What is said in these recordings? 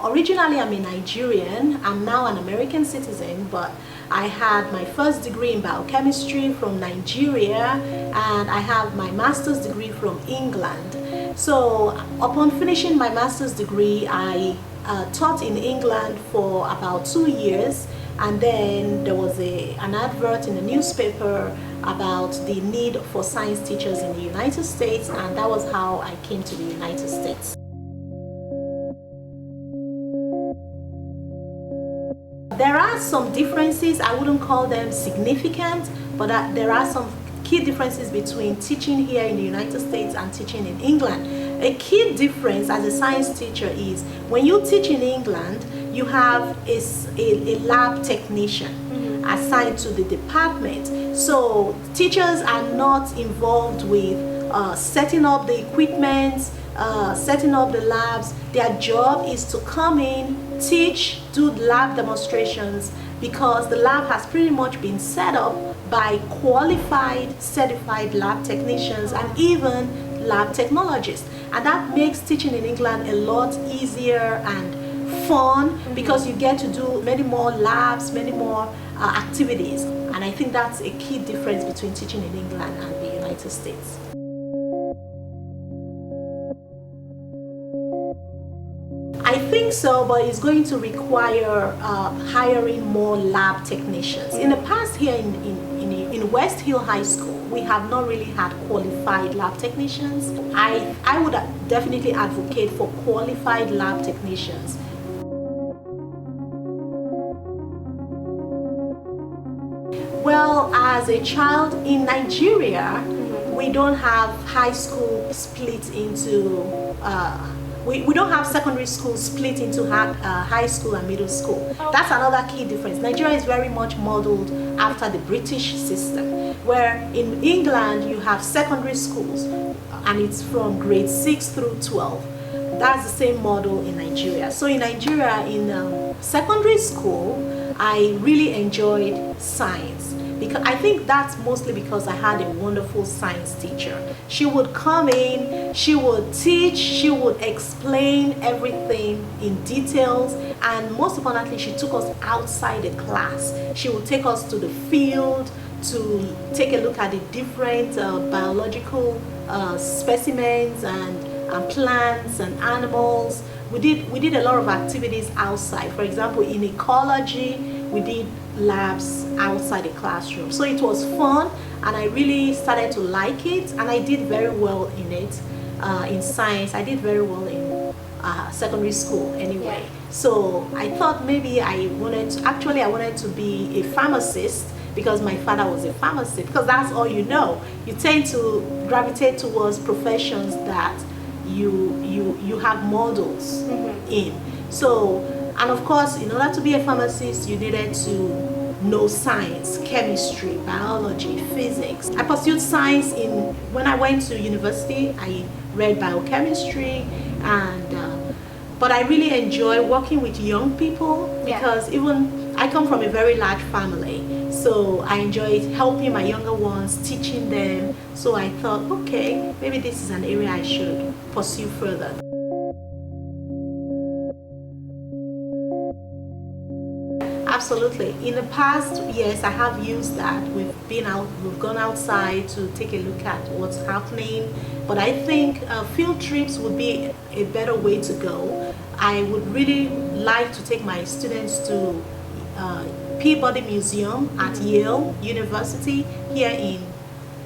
Originally, I'm a Nigerian. I'm now an American citizen, but I had my first degree in biochemistry from Nigeria, and I have my master's degree from England. So upon finishing my master's degree, I taught in England for about 2 years, and then there was an advert in the newspaper about the need for science teachers in the United States, and that was how I came to the United States. There are some differences. I wouldn't call them significant, but there are some key differences between teaching here in the United States and teaching in England. A key difference as a science teacher is when you teach in England, you have a lab technician assigned to the department. So teachers are not involved with setting up the equipment, setting up the labs. Their job is to come in, teach, do lab demonstrations, because the lab has pretty much been set up by qualified, certified lab technicians and even lab technologists. And that makes teaching in England a lot easier and fun, because you get to do many more labs, many more activities. And I think that's a key difference between teaching in England and the United States. I think so, but it's going to require hiring more lab technicians. In the past here in West Hill High School, we have not really had qualified lab technicians. I would definitely advocate for qualified lab technicians. Well, as a child in Nigeria, we don't have high school split into we don't have secondary school split into high school and middle school. That's another key difference. Nigeria is very much modeled after the British system, where in England you have secondary schools and it's from grade 6 through 12. That's the same model in Nigeria. So in Nigeria, in secondary school, I really enjoyed science. Because I think that's mostly because I had a wonderful science teacher. She would come in, she would teach, she would explain everything in details, and most importantly, she took us outside the class. She would take us to the field to take a look at the different biological specimens and plants and animals. We did a lot of activities outside. For example, in ecology, we did labs outside the classroom. So it was fun, and I really started to like it, and I did very well in it. In science, I did very well in secondary school anyway. So I thought maybe I wanted to be a pharmacist, because my father was a pharmacist, because that's all you know. You tend to gravitate towards professions that you have models in. So, and of course, in order to be a pharmacist, you needed to know science, chemistry, biology, physics. I pursued science when I went to university. I read biochemistry, but I really enjoy working with young people, because even I come from a very large family. So I enjoyed helping my younger ones, teaching them. So I thought, okay, maybe this is an area I should pursue further. Absolutely. In the past, yes, I have used that. We've gone outside to take a look at what's happening. But I think field trips would be a better way to go. I would really like to take my students to Peabody Museum at Yale University here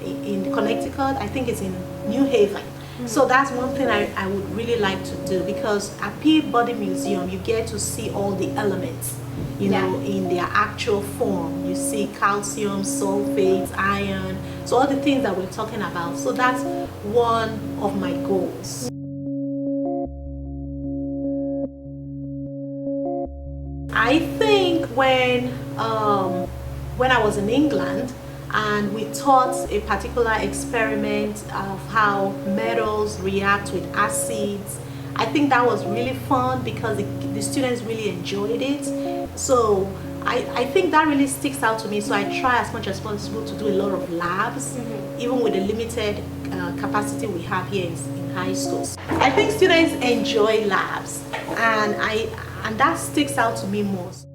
in Connecticut. I think it's in New Haven. So that's one thing I would really like to do, because at Peabody Museum you get to see all the elements, you know, in their actual form. You see calcium, sulfates, iron, so all the things that we're talking about. So that's one of my goals. I think when I was in England and we taught a particular experiment of how metals react with acids, I think that was really fun, because the students really enjoyed it. So I think that really sticks out to me. So I try as much as possible to do a lot of labs, even with the limited capacity we have here in high schools. I think students enjoy labs, and and that sticks out to me most.